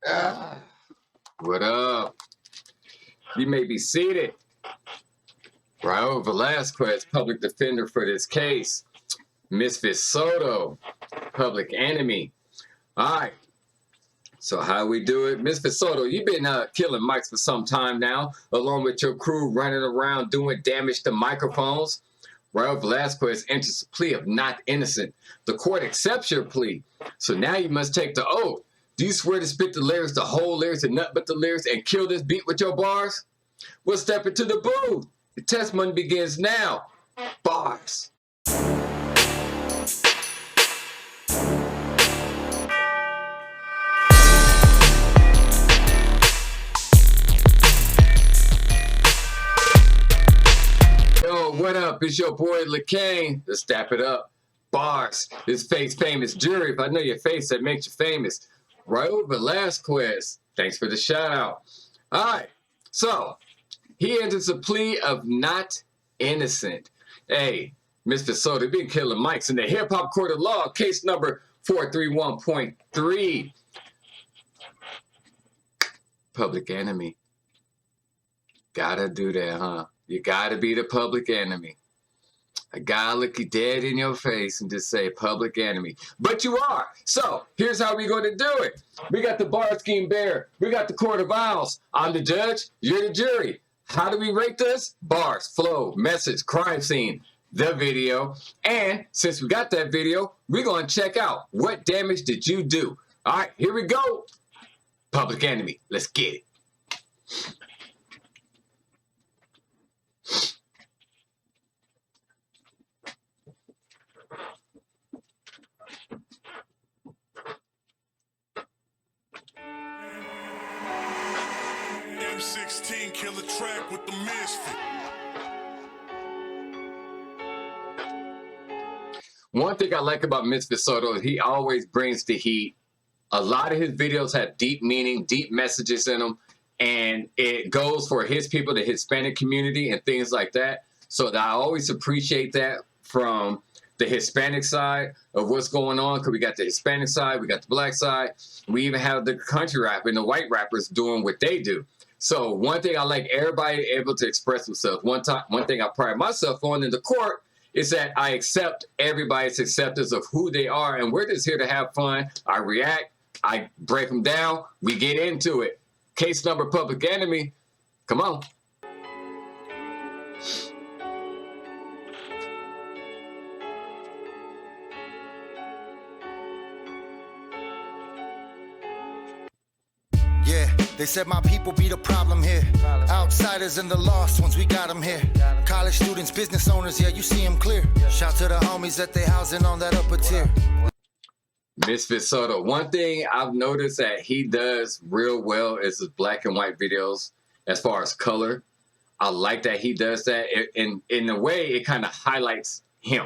Ah, what up? You may be seated. Raul Velasquez, public defender for this case. Misfit Soto, public enemy. All right. So how we do it? Misfit Soto, you've been killing mics for some time now, along with your crew running around doing damage to microphones. Raul Velasquez enters a plea of not innocent. The court accepts your plea. So now you must take the oath. Do you swear to spit the lyrics, the whole lyrics, and nothing but the lyrics, and kill this beat with your bars? We'll step into the booth. The testimony begins now. Bars. Yo, what up? It's your boy LaCane. Let's step it up. Bars. This face famous jury. If I know your face, that makes you famous. Raul Velasquez. Thanks for the shout out. All right. So, he enters a plea of not innocent. Hey, Mr. Soto, been killing mics in the hip hop court of law, case number 431.3. Public enemy. Gotta do that, huh? You gotta be the public enemy. I gotta look you dead in your face and just say public enemy. But you are. So here's how we're going to do it. We got the bar scheme bear. We got the court of owls. I'm the judge. You're the jury. How do we rate this? Bars, flow, message, crime scene, the video. And since we got that video, we're going to check out what damage did you do. All right, here we go. Public enemy. Let's get it. M16 killer track with the Misfit. One thing I like about Misfit Soto is he always brings the heat. A lot of his videos have deep meaning, deep messages in them, and it goes for his people, the Hispanic community, and things like that. So I always appreciate that from the Hispanic side of what's going on, because we got the Hispanic side, we got the black side. We even have the country rap and the white rappers doing what they do. So one thing I like everybody able to express themselves. One thing I pride myself on in the court is that I accept everybody's acceptance of who they are, and we're just here to have fun. I react, I break them down, we get into it. Case number public enemy, come on. Yeah, they said my people be the problem here. Outsiders and the lost ones, we got them here. College students, business owners, yeah, you see them clear. Shout to the homies that they housing on that upper tier. Misfit Soto. One thing I've noticed that he does real well is his black and white videos as far as color. I like that he does that. In a way, it kind of highlights him.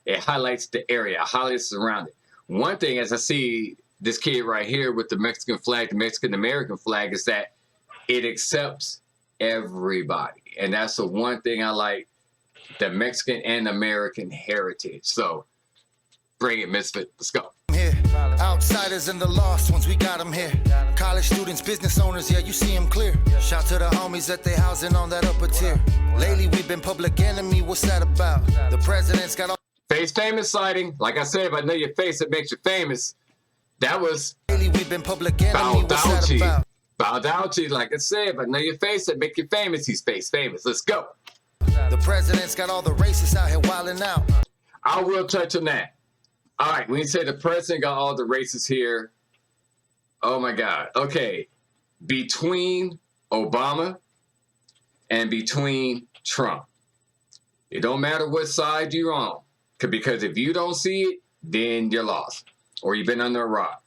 It highlights the area, it highlights the surrounding. One thing, as I see this kid right here with the Mexican flag, the Mexican-American flag, is that it accepts everybody. And that's the one thing I like, the Mexican and American heritage. So bring it, Misfit. Let's go. Here. Outsiders and the lost ones, we got them here. College students, business owners, yeah, you see them clear. Shout to the homies that they housing on that upper tier. Lately, we've been public enemy, what's that about? The president's got all... Face famous sighting. Like I said, if I know your face, it makes you famous. That was Lately, we've been public enemy, what's that about? Baldauchi, like I said, if I know your face, it make you famous. He's face famous. Let's go. The president's got all the racists out here wilding out. I will touch on that. All right, when you say the president got all the races here, oh my God. Okay, between Obama and between Trump, it don't matter what side you're on, because if you don't see it, then you're lost, or you've been under a rock.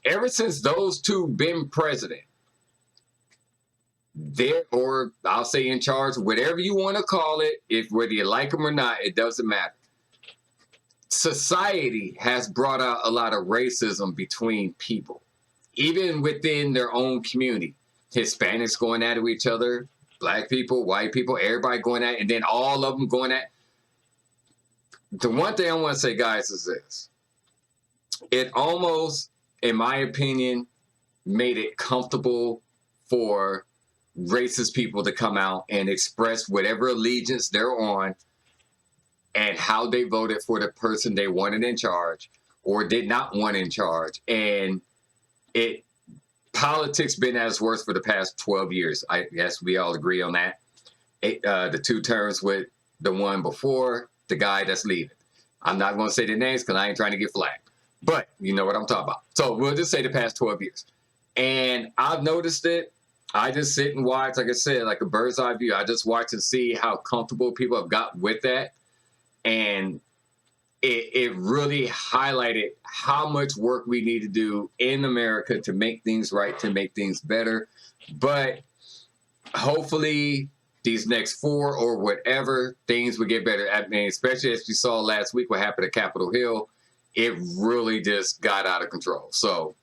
Ever since those two been president, they're, or I'll say in charge, whatever you want to call it, if whether you like them or not, it doesn't matter. Society has brought out a lot of racism between people, even within their own community. Hispanics going at each other, black people, white people, everybody going at, and then all of them going at. The one thing I want to say, guys, is this. It almost, in my opinion, made it comfortable for racist people to come out and express whatever allegiance they're on and how they voted for the person they wanted in charge or did not want in charge. And politics been at its worst for the past 12 years. I guess we all agree on that. The 2 terms with the one before, the guy that's leaving. I'm not going to say the names because I ain't trying to get flagged. But you know what I'm talking about. So we'll just say the past 12 years. And I've noticed it. I just sit and watch, like I said, like a bird's eye view. I just watch and see how comfortable people have got with that. And it really highlighted how much work we need to do in America to make things right, to make things better. But hopefully these next 4 or whatever, things will get better. I mean, especially as you saw last week what happened at Capitol Hill, it really just got out of control. So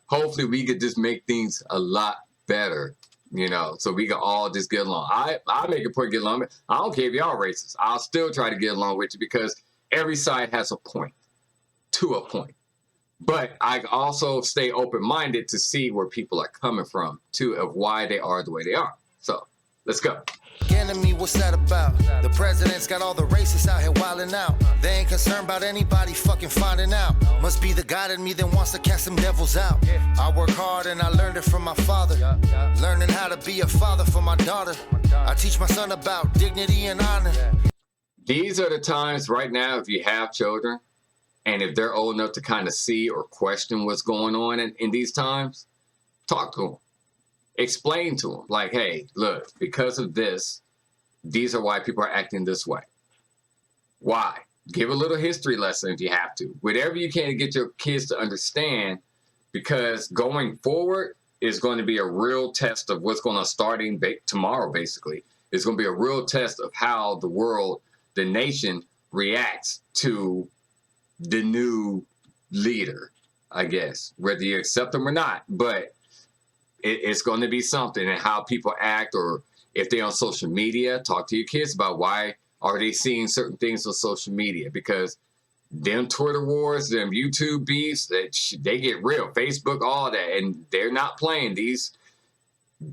hopefully we could just make things a lot better, you know, so we can all just get along. I make a point to get along. I don't care if y'all racist. I'll still try to get along with you because every side has a point, to a point. But I also stay open-minded to see where people are coming from, too, of why they are the way they are. So let's go. Enemy, what's that about? The president's got all the racists out here wilding out. They ain't concerned about anybody fucking finding out. Must be the God in me that wants to cast some devils out. I work hard and I learned it from my father. Learning how to be a father for my daughter. I teach my son about dignity and honor. These are the times right now, if you have children, and if they're old enough to kind of see or question what's going on in these times, talk to them. Explain to them, like, hey, look, because of this, these are why people are acting this way. Why? Give a little history lesson if you have to. Whatever you can to get your kids to understand, because going forward is going to be a real test of what's going on starting tomorrow, basically. It's going to be a real test of how the world, the nation, reacts to the new leader, I guess, whether you accept them or not. But it's going to be something, and how people act, or if they're on social media, talk to your kids about why are they seeing certain things on social media, because them Twitter wars, them YouTube beefs, they get real, Facebook, all that, and they're not playing. These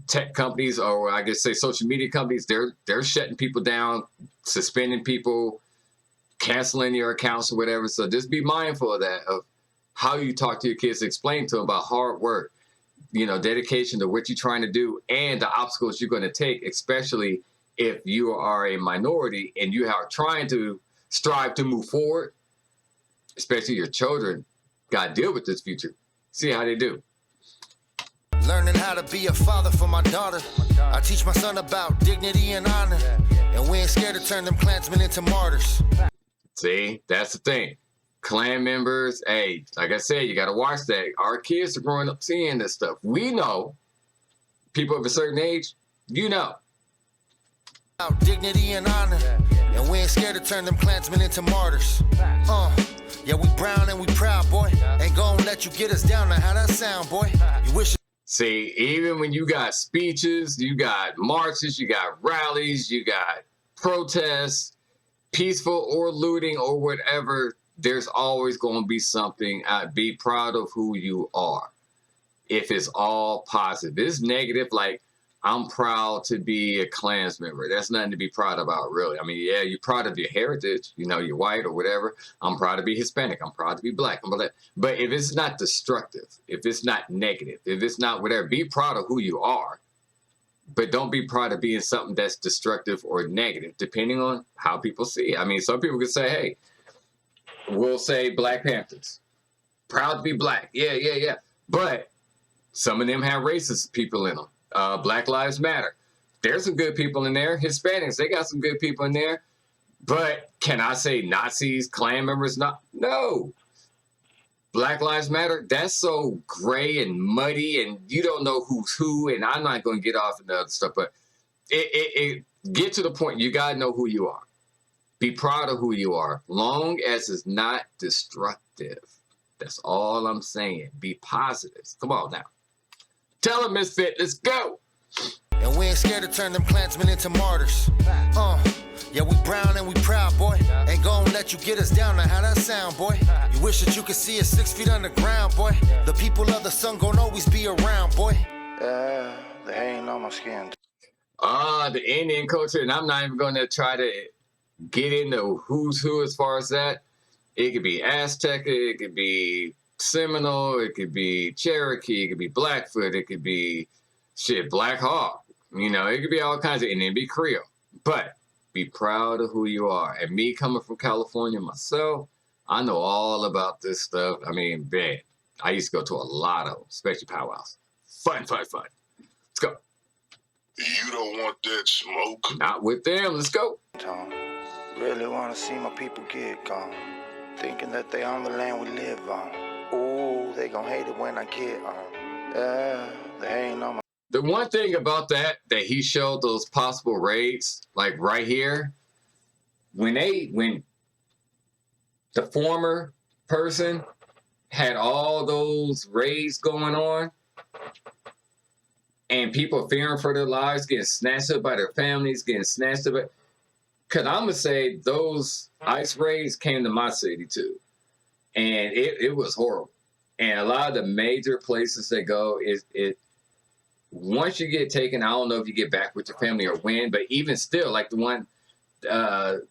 tech companies, or I guess say social media companies, they're shutting people down, suspending people, canceling your accounts or whatever. So just be mindful of that, of how you talk to your kids, explain to them about hard work, you know, dedication to what you're trying to do and the obstacles you're going to take, especially if you are a minority and you are trying to strive to move forward, especially your children. Got to deal with this future. See how they do. Learning how to be a father for my daughter. I teach my son about dignity and honor. And we ain't scared to turn them Klansmen into martyrs. See, that's the thing. Clan members, hey, like I said, you got to watch that. Our kids are growing up seeing this stuff. We know, people of a certain age, you know. Dignity and honor. And we ain't scared to turn them Klansmen into martyrs. Yeah, we brown and we proud, boy. Ain't gonna let you get us down. Now how that sound, boy? You wish. See, even when you got speeches, you got marches, you got rallies, you got protests, peaceful or looting or whatever, there's always going to be something. Be proud of who you are. If it's all positive, if it's negative, like I'm proud to be a Klans member. That's nothing to be proud about, really. I mean, yeah, you're proud of your heritage. You know, you're white or whatever. I'm proud to be Hispanic. I'm proud to be black. But if it's not destructive, if it's not negative, if it's not whatever, be proud of who you are. But don't be proud of being something that's destructive or negative, depending on how people see it. I mean, some people could say, hey, we'll say Black Panthers. Proud to be black. Yeah. But some of them have racist people in them. Black Lives Matter. There's some good people in there. Hispanics, they got some good people in there. But can I say Nazis, Klan members? No. Black Lives Matter, that's so gray and muddy, and you don't know who's who, and I'm not going to get off into other stuff, but it get to the point, you got to know who you are. Be proud of who you are, long as it's not destructive. That's all I'm saying. Be positive. Come on now. Tell them, Misfit, let's go. And we ain't scared to turn them Klansmen into martyrs. Yeah, we brown and we proud, boy. Ain't gonna let you get us down. Now how that sound, boy? You wish that you could see us 6 feet underground, boy. The people of the sun gonna always be around. The hair ain't on my skin. The Indian culture, and I'm not even going to try to get into who's who as far as that. It could be Aztec, it could be Seminole, it could be Cherokee, it could be Blackfoot, it could be Black Hawk. You know, it could be all kinds of, and it be Creole. But be proud of who you are. And me coming from California myself, I know all about this stuff. I mean, man, I used to go to a lot of them, especially powwows. Fun. Let's go. You don't want that smoke? Not with them. Let's go. Tom, really want to see my people get gone. Thinking that they on the land we live on. Ooh, they gon' hate it when I get on. The hair ain't on my... The one thing about that he showed those possible raids, like right here, when the former person had all those raids going on and people fearing for their lives, getting snatched up by their families, getting snatched up. Because I'm going to say those ICE raids came to my city too. And it was horrible. And a lot of the major places they go, once you get taken, I don't know if you get back with your family or when, but even still, like the one, the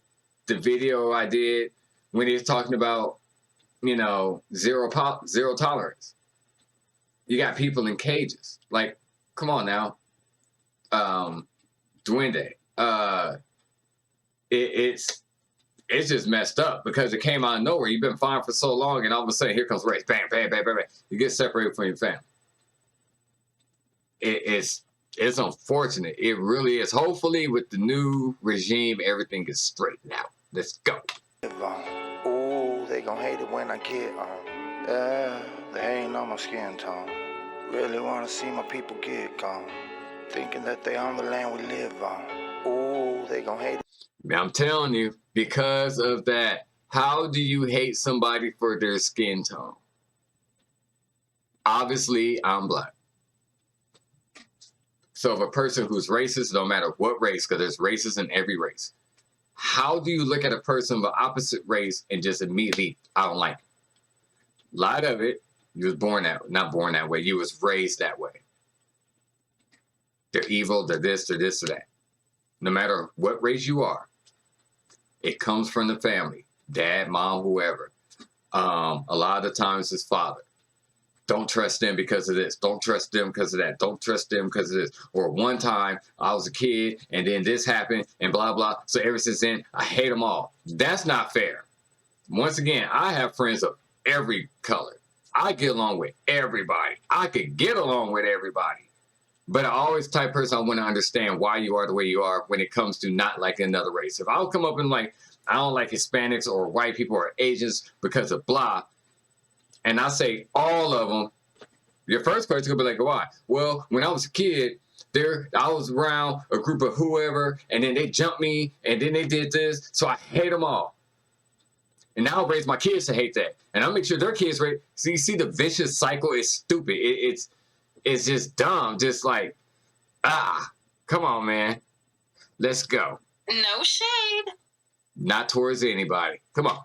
video I did when he was talking about, you know, zero tolerance. You got people in cages. Like, come on now. Duende. It's just messed up because it came out of nowhere. You've been fine for so long, and all of a sudden, here comes race. Bam, bam, bam, bam, bam. You get separated from your family. It's unfortunate. It really is. Hopefully, with the new regime, everything is straightened out. Let's go. Ooh, they gon' hate it when I get on. The hair ain't on my skin tone. Really want to see my people get gone. Thinking that they on the land we live on. Ooh, they gon' hate it. I'm telling you, because of that, how do you hate somebody for their skin tone? Obviously, I'm black. So if a person who's racist, no matter what race, because there's races in every race, how do you look at a person of the opposite race and just immediately, I don't like it? A lot of it, you was not born that way, you was raised that way. They're evil, they're this, or that. No matter what race you are, it comes from the family, dad, mom, whoever. A lot of the times it's father. Don't trust them because of this. Don't trust them because of that. Don't trust them because of this. Or one time I was a kid and then this happened and blah, blah. So ever since then, I hate them all. That's not fair. Once again, I have friends of every color. I get along with everybody. I could get along with everybody. But I always type person I want to understand why you are the way you are when it comes to not liking another race. If I'll come up and like, I don't like Hispanics or white people or Asians because of blah, and I say all of them, your first question could be like, why? Well, when I was a kid, I was around a group of whoever, and then they jumped me, and then they did this, so I hate them all. And now I raise my kids to hate that. And I'll make sure their kids rate. So you see the vicious cycle is stupid. It's just dumb. Just like, come on, man. Let's go. No shade. Not towards anybody. Come on.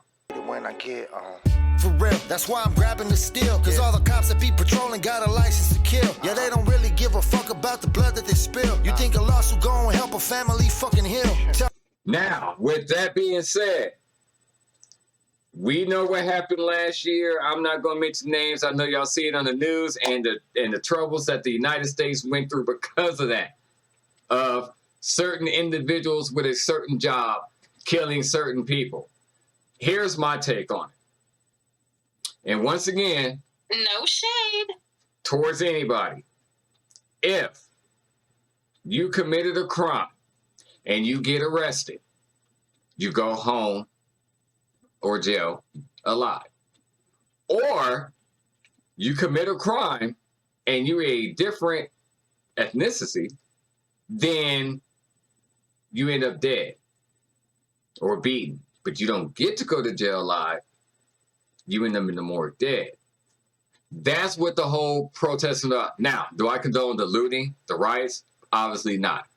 When I get on. For real, that's why I'm grabbing the steel. Cause all the cops that be patrolling got a license to kill. Yeah, they don't really give a fuck about the blood that they spill. You think a lawsuit gon' help a family fucking heal? Now, with that being said, we know what happened last year. I'm not going to mention names. I know y'all see it on the news and the troubles that the United States went through because of that. Of certain individuals with a certain job killing certain people. Here's my take on it. And once again, no shade towards anybody. If you committed a crime and you get arrested, you go home or jail alive. Or you commit a crime and you're a different ethnicity, then you end up dead or beaten. But you don't get to go to jail alive. You end up in the morgue dead. That's what the whole protest is about. Now, do I condone the looting, the riots? Obviously not.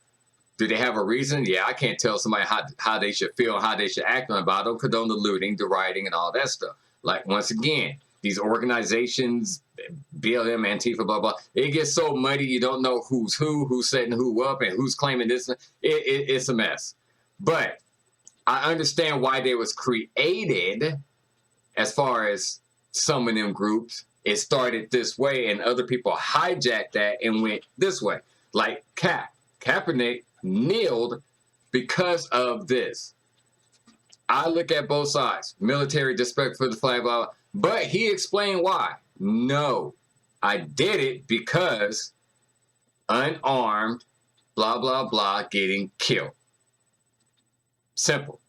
Do they have a reason? Yeah, I can't tell somebody how they should feel, how they should act on it, but I don't condone the looting, the rioting, and all that stuff. Like, once again, these organizations, BLM, Antifa, blah, blah. It gets so muddy, you don't know who's setting who up, and who's claiming this. It's a mess. But I understand why they was created. As far as some of them groups, it started this way, and other people hijacked that and went this way. Like Kaepernick kneeled because of this. I look at both sides. Military disrespect for the flag, blah, blah. But he explained why. No, I did it because unarmed, blah, blah, blah, getting killed. Simple.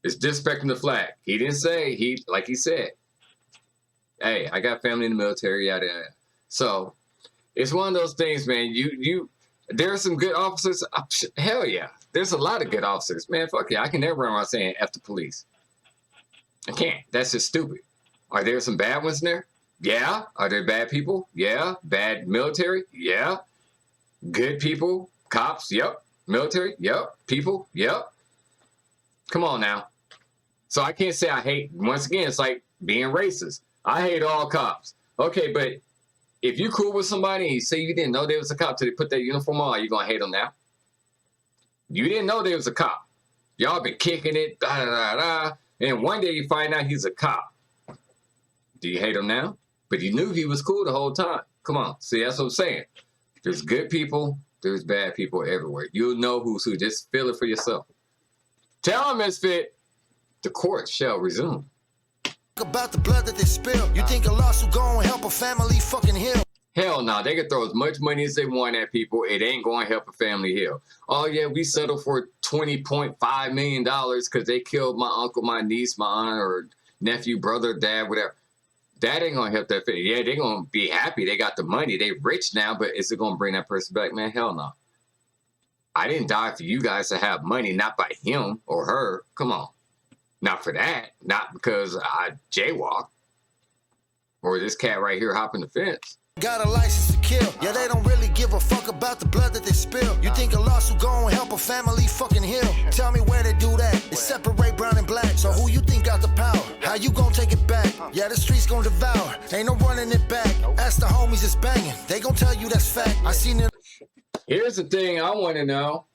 It's disrespecting the flag. He didn't say, like he said, hey, I got family in the military, yada, yada. So it's one of those things, man. There are some good officers. Hell yeah. There's a lot of good officers. Man, fuck yeah. I can never run around saying F the police. I can't. That's just stupid. Are there some bad ones there? Yeah. Are there bad people? Yeah. Bad military? Yeah. Good people? Cops? Yep. Military? Yep. People? Yep. Come on now. So I can't say I hate, once again, it's like being racist. I hate all cops. Okay, but if you cool with somebody and you say you didn't know they was a cop till they put that uniform on, are you going to hate them now? You didn't know they was a cop. Y'all been kicking it, da, da, da, da, and one day you find out he's a cop. Do you hate him now? But you knew he was cool the whole time. Come on. See, that's what I'm saying. There's good people. There's bad people everywhere. You'll know who's who. Just feel it for yourself. Tell him, Misfit, the court shall resume. About the blood that they spill. You think a lawsuit gonna help a family fucking heal? Hell no, they can throw as much money as they want at people. It ain't going to help a family heal. Oh, yeah, we settled for $20.5 million because they killed my uncle, my niece, my aunt, or nephew, brother, dad, whatever. That ain't going to help that family. Yeah, they're going to be happy. They got the money. They rich now, but is it going to bring that person back? Man, hell no. I didn't die for you guys to have money, not by him or her. Come on. Not for that. Not because I jaywalk. Or this cat right here hopping the fence. Got a license to kill. Yeah, they don't really give a fuck about the blood that they spill. You think a lawsuit gonna help a family fucking heal? Tell me where they do that. They separate brown and black. So who you think got the power? How you gonna take it back? Yeah, the streets gonna devour. Ain't no running it back. Ask the homies it's banging. They gonna tell you that's fact. I seen it. Here's the thing I want to know.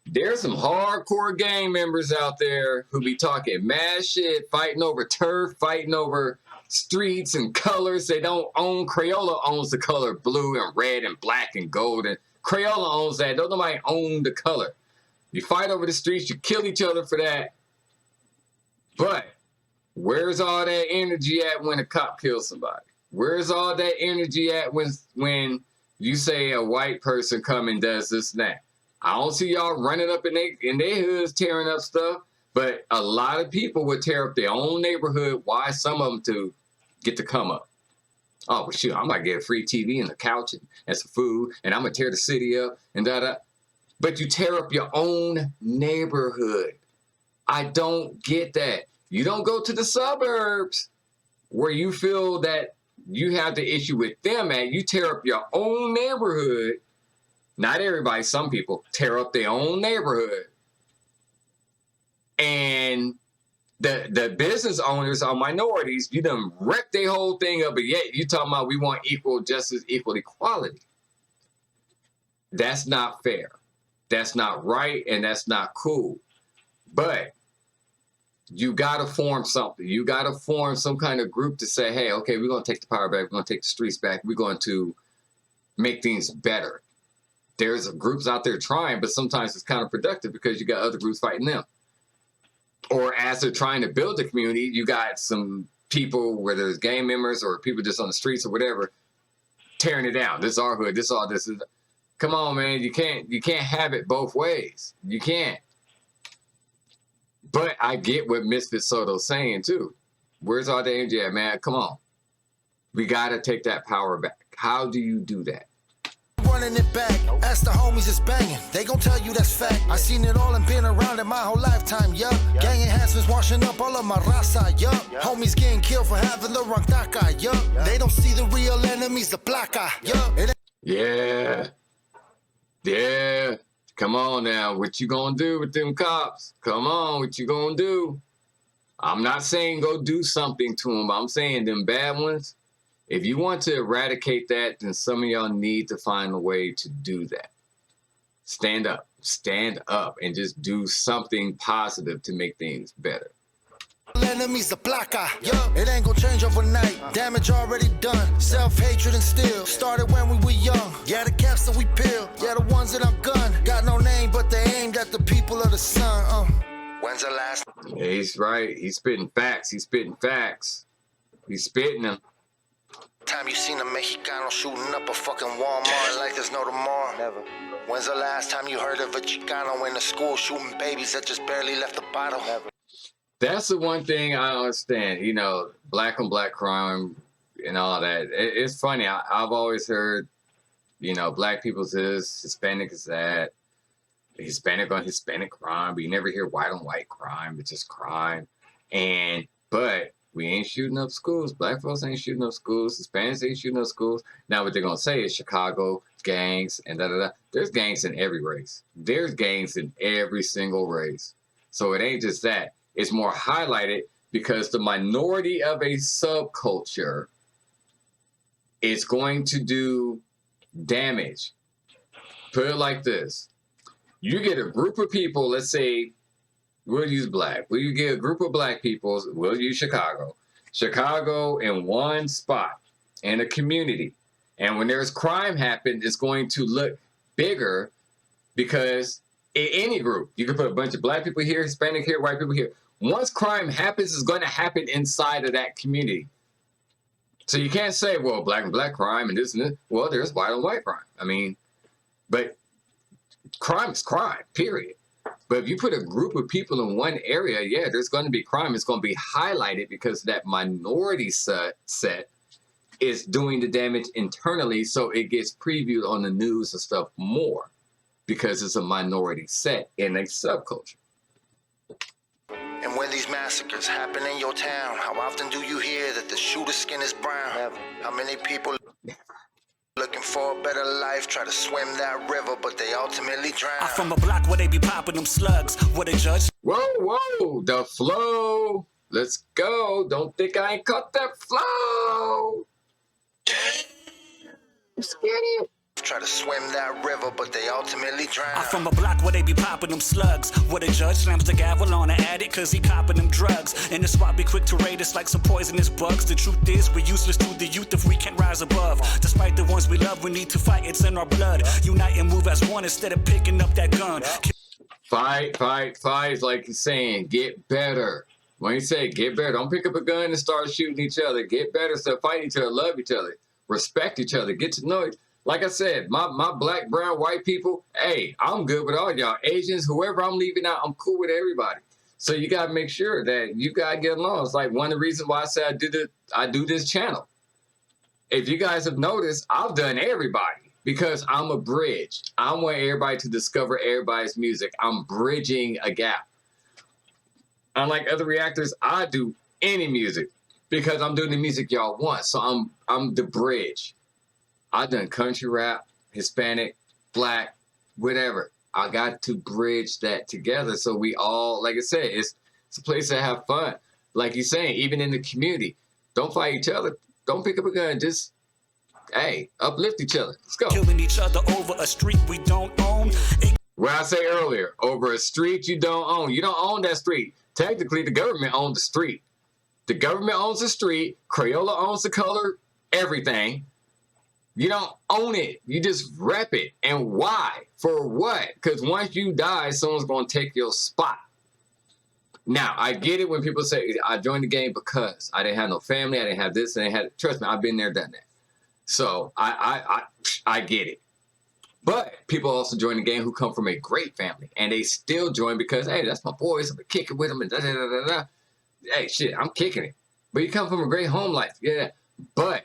There's some hardcore gang members out there who be talking mad shit, fighting over turf, fighting over streets and colors. They don't own. Crayola owns the color blue and red and black and gold, and Crayola owns that. Don't nobody own the color. You fight over the streets, you kill each other for that. But where's all that energy at when a cop kills somebody? Where's all that energy at when you say a white person come and does this and that? I don't see y'all running up in their hoods tearing up stuff, but a lot of people would tear up their own neighborhood. Why? Some of them to get to come up. Oh, well, shoot, I might get a free TV and a couch and some food, and I'm going to tear the city up and da-da. But you tear up your own neighborhood. I don't get that. You don't go to the suburbs where you feel that you have the issue with them at. You tear up your own neighborhood. Not everybody, some people tear up their own neighborhood. And the business owners are minorities. You done wrecked their whole thing up, but yet you talking about we want equal justice, equal equality. That's not fair. That's not right, and that's not cool. But you got to form something. You got to form some kind of group to say, hey, okay, we're going to take the power back. We're going to take the streets back. We're going to make things better. There's groups out there trying, but sometimes it's counterproductive because you got other groups fighting them. Or as they're trying to build the community, you got some people, whether it's gang members or people just on the streets or whatever, tearing it down. This is our hood. This is all this is. Come on, man. You can't have it both ways. You can't. But I get what Misfit Soto's saying too. Where's all the energy at, man? Come on. We got to take that power back. How do you do that? Running it back. Ask the homies it's banging. They gon' tell you that's fact. I seen it all and been around it my whole lifetime, yup. Gang enhancements washing up all of my raza, yup. Homies getting killed for having the wrong taka, yup. They don't see the real enemies, the plaka, yup. Yeah. Yeah. Come on now. What you gonna do with them cops? Come on. What you gonna do? I'm not saying go do something to them. I'm saying them bad ones, if you want to eradicate that, then some of y'all need to find a way to do that. Stand up, and just do something positive to make things better. Enemies the black eye. It ain't gonna change overnight. Damage already done. Self-hatred and still started when we were young. Yeah, the caps that we peel. Yeah, the ones that I'm gun. Got no name, but they aimed at the people of the sun. When's the last? Yeah, he's right. He's spitting facts. He's spitting facts. He's spitting them. Time you seen a Mexicano shooting up a fucking Walmart like there's no tomorrow? Never. When's the last time you heard of a Chicano in the school shooting babies that just barely left the bottle? Never. That's the one thing I understand. You know, black on black crime and all that. It's funny. I've always heard, you know, black people's this, Hispanic is that, Hispanic on Hispanic crime, but you never hear white on white crime. It's just crime. But we ain't shooting up schools. Black folks ain't shooting up schools. Hispanics ain't shooting up schools. Now what they're gonna say is Chicago gangs and da. There's gangs in every race. There's gangs in every single race. So it ain't just that. It's more highlighted because the minority of a subculture is going to do damage. Put it like this. You get a group of people, let's say, we'll use black. You get a group of black people, we'll use Chicago. Chicago in one spot, in a community. And when there's crime happen, it's going to look bigger because in any group, you can put a bunch of black people here, Hispanic here, white people here. Once crime happens, it's going to happen inside of that community. So you can't say, well, black and black crime and this and that. Well, there's white on white crime. I mean, but crime is crime, period. But if you put a group of people in one area, yeah, there's going to be crime. It's going to be highlighted because that minority set is doing the damage internally, so it gets previewed on the news and stuff more because it's a minority set in a subculture. And when these massacres happen in your town, how often do you hear that the shooter's skin is brown? Never. How many people looking for a better life try to swim that river, but they ultimately drown? I'm from a block where they be popping them slugs. Where they judge. Whoa, the flow. Let's go. Don't think I ain't caught that flow. I'm scared. Try to swim that river, but they ultimately drown. I'm from a block where they be popping them slugs. Where the judge slams the gavel on an addict cause he copping them drugs. And the squad be quick to raid us like some poisonous bugs. The truth is we're useless to the youth if we can't rise above. Despite the ones we love, we need to fight, it's in our blood. Unite and move as one instead of picking up that gun. Fight is like he's saying, get better. When you say get better, don't pick up a gun and start shooting each other. Get better, so fight each other, love each other, respect each other, get to know it. Like I said, my black, brown, white people, hey, I'm good with all y'all. Asians, whoever I'm leaving out, I'm cool with everybody. So you got to make sure that you got to get along. It's like one of the reasons why I say I do this channel. If you guys have noticed, I've done everybody because I'm a bridge. I want everybody to discover everybody's music. I'm bridging a gap. Unlike other reactors, I do any music because I'm doing the music y'all want. So I'm the bridge. I've done country rap, Hispanic, black, whatever. I got to bridge that together so we all, like I said, it's a place to have fun. Like you're saying, even in the community, don't fight each other. Don't pick up a gun. Just, hey, uplift each other. Let's go. Killing each other over a street we don't own. What I say earlier, over a street you don't own. You don't own that street. Technically, the government owns the street. The government owns the street. Crayola owns the color, everything. You don't own it. You just rep it. And why? For what? Because once you die, someone's going to take your spot. Now, I get it when people say, I joined the game because I didn't have no family. I didn't have this. And I had, trust me, I've been there, done that. So I get it. But people also join the game who come from a great family. And they still join because, hey, that's my boys. I'm kicking with them. And da, da, da, da, da. Hey, shit, I'm kicking it. But you come from a great home life. Yeah. But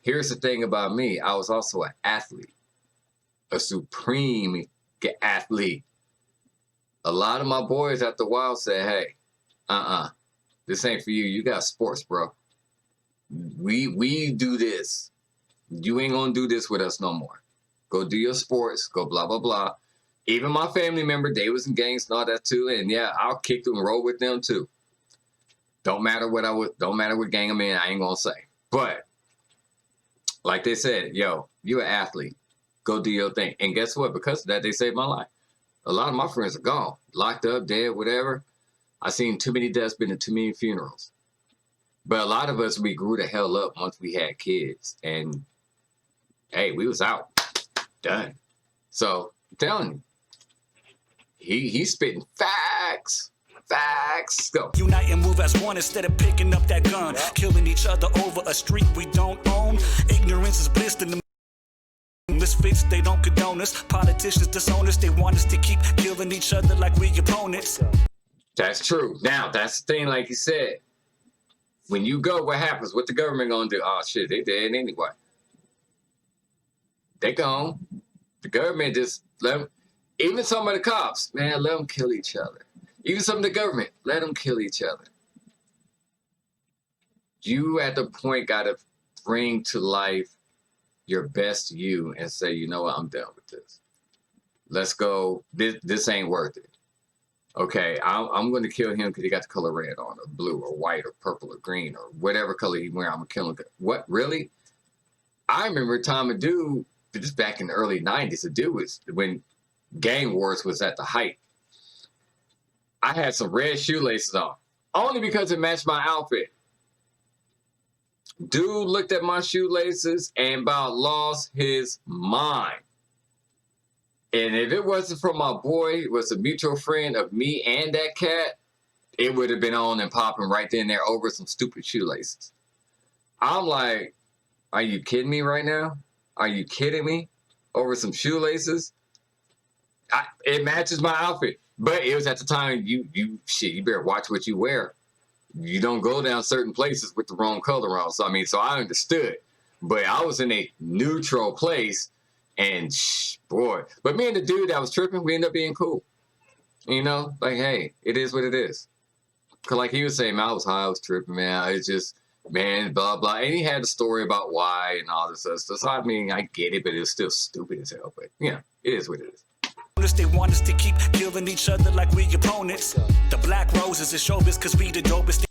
here's the thing about me. I was also an athlete, a supreme athlete. A lot of my boys at the Wild said, hey, this ain't for you. You got sports, bro. We do this. You ain't gonna do this with us no more. Go do your sports. Go blah, blah, blah. Even my family member, they was in gangs and all that too. And yeah, I'll kick them and roll with them too. Don't matter what gang I'm in, I ain't gonna say. But like they said, yo, you an athlete. Go do your thing. And guess what? Because of that, they saved my life. A lot of my friends are gone, locked up, dead, whatever. I seen too many deaths, been to too many funerals. But a lot of us, we grew the hell up once we had kids. And hey, we was out. Done. So I'm telling you, he's spitting facts. Facts. Go. Unite and move as one instead of picking up that gun. Killing each other over a street we don't own. Ignorance is bliss in the misfits, they don't condone us. Politicians disown us, they want us to keep killing each other like we opponents. That's true. Now, that's the thing, like you said. When you go, what happens? What the government gonna do? Oh, shit, they dead anyway. They gone. The government just let them, even some of the cops, man, let them kill each other. Even some of the government, let them kill each other. You at the point gotta bring to life your best you and say, you know what, I'm done with this. Let's go. This ain't worth it. Okay, I'm going to kill him because he got the color red on, or blue, or white, or purple, or green, or whatever color he wearing. I'm going to kill him. What, really? I remember a time a dude, just back in the early 90s, a dude was, when gang wars was at the height. I had some red shoelaces on, only because it matched my outfit. Dude looked at my shoelaces and about lost his mind. And if it wasn't for my boy, who was a mutual friend of me and that cat, it would have been on and popping right then and there over some stupid shoelaces. I'm like, are you kidding me right now? Are you kidding me? Over some shoelaces? It matches my outfit. But it was at the time, you better watch what you wear. You don't go down certain places with the wrong color on. So, I understood. But I was in a neutral place. And boy, but me and the dude that was tripping, we ended up being cool. You know, like, hey, it is what it is. Cause like he was saying, man, I was high, I was tripping, man. It's just, man, blah, blah. And he had a story about why and all this other stuff. So, I get it, but it was still stupid as hell. But, you know, it is what it is. They want us to keep killing each other like we opponents. The black roses is showbiz cause we the dopest.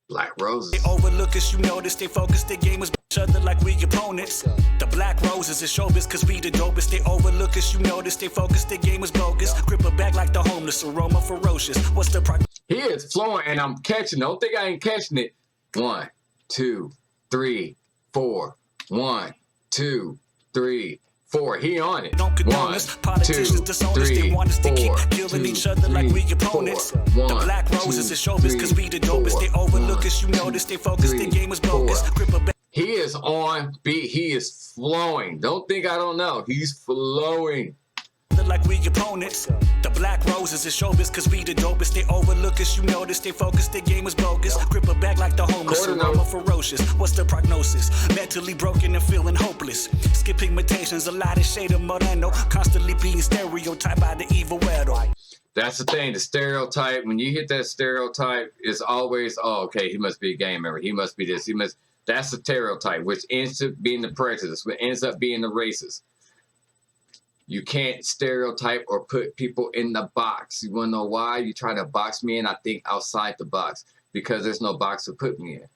Black roses. They overlook us, you notice they focus their gamers each other like we opponents. The black roses is showbiz cause we the dopest. They overlook us, you notice they focus their gamers bogus. Grip a back like the homeless, aroma ferocious. What's the prognosis? He is flowing and I'm catching. Don't think I ain't catching it. 1, 2, 3, 4. 1, 2, 3, 4. He on it. Don't condone us. Politicians disown us. They want us to keep killing each other like we opponents. The black roses is showbiz cause we the dopest. They overlook us, you notice they focus their gamers bogus. Grip a back. He is on beat. He is flowing. Don't think I don't know. He's flowing. Like we opponents. The black roses is showbiz cause we the dopest. They overlook us, you notice they focus their gamers bogus. Grip a back like the homeless, aroma ferocious. What's the prognosis? Mentally broken and feeling hopeless. Skipping mutations, a lot of shade of Moreno. Constantly being stereotyped by the evil weirdo. That's the thing, the stereotype. When you hit that stereotype, it's always, oh, okay, he must be a gang member. He must be this. That's the stereotype, which ends up being the prejudice, which ends up being the racist. You can't stereotype or put people in the box. You want to know why? You try to box me in, I think outside the box. Because there's no box to put me in.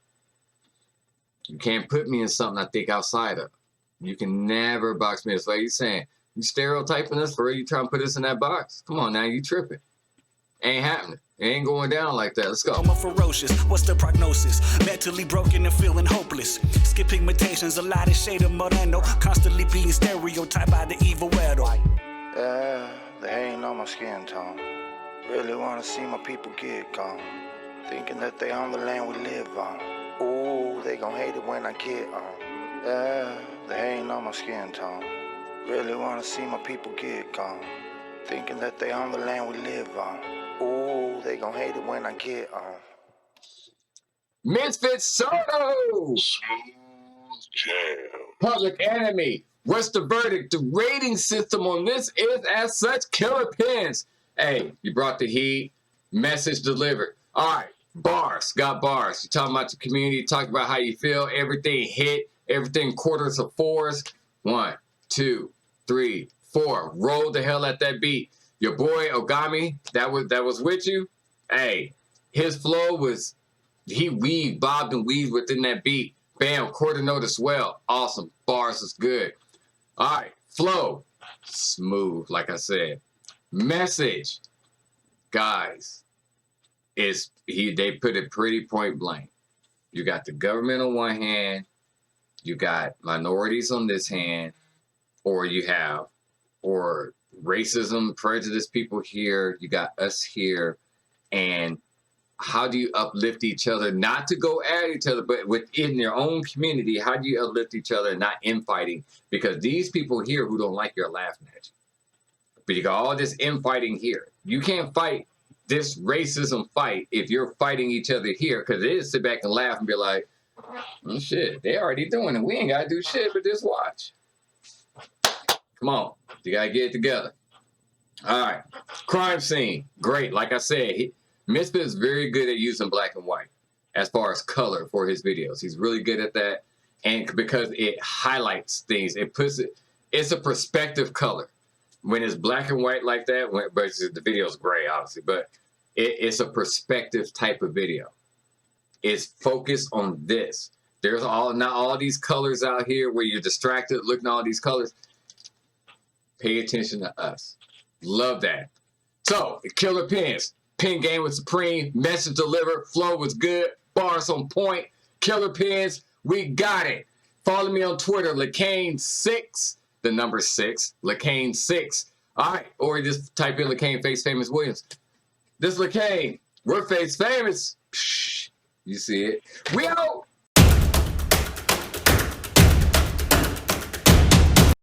You can't put me in something I think outside of. You can never box me in. It's like you're saying, you stereotyping us for real? You trying to put us in that box? Come on now, you tripping. Ain't happening. It ain't going down like that. Let's go. I'm a ferocious. What's the prognosis? Mentally broken and feeling hopeless. Skipping mutations, a lot of shade of Moreno. Constantly being stereotyped by the evil weirdo. Yeah, they ain't on my skin tone. Really wanna see my people get gone. Thinking that they on the land we live on. Ooh, they gon' hate it when I get on. Yeah, they ain't on my skin tone. Really wanna see my people get gone. Thinking that they on the land we live on. Ooh, they gon' hate it when I get on. Misfit Soto! Smooth jam. Public Enemy. What's the verdict? The rating system on this is as such killer pins. Hey, you brought the heat. Message delivered. All right, bars. Got bars. You talking about the community. Talking about how you feel. Everything hit. Everything quarters of fours. 1, 2, 3, 4. Roll the hell at that beat. Your boy Ogami, that was with you. Hey, his flow was, he weaved, bobbed and weaved within that beat. Bam, quarter note as well. Awesome. Bars was good. All right, flow, smooth, like I said. Message, guys, they put it pretty point blank. You got the government on one hand, you got minorities on this hand, or racism, prejudice people here, you got us here, and how do you uplift each other, not to go at each other, but within your own community, how do you uplift each other and not infighting? Because these people here who don't like you are laughing at you. But you got all this infighting here. You can't fight this racism fight if you're fighting each other here, because it is sit back and laugh and be like, oh, shit, they already doing it. We ain't got to do shit but just watch. Come on. You got to get it together. All right. Crime scene. Great. Like I said, Misfit is very good at using black and white as far as color for his videos. He's really good at that. And because it highlights things, it's a perspective color. When it's black and white like that, but the video's gray, obviously, but it's a perspective type of video. It's focused on this. There's not all these colors out here where you're distracted looking at all these colors. Pay attention to us. Love that. So, killer pins. Pin game was supreme. Message delivered. Flow was good. Bars on point. Killer pins. We got it. Follow me on Twitter, Lacane6, the number 6, Lacane6. All right. Or just type in Lacane Face Famous Williams. This is Lacane. We're Face Famous. Psh, you see it. We out.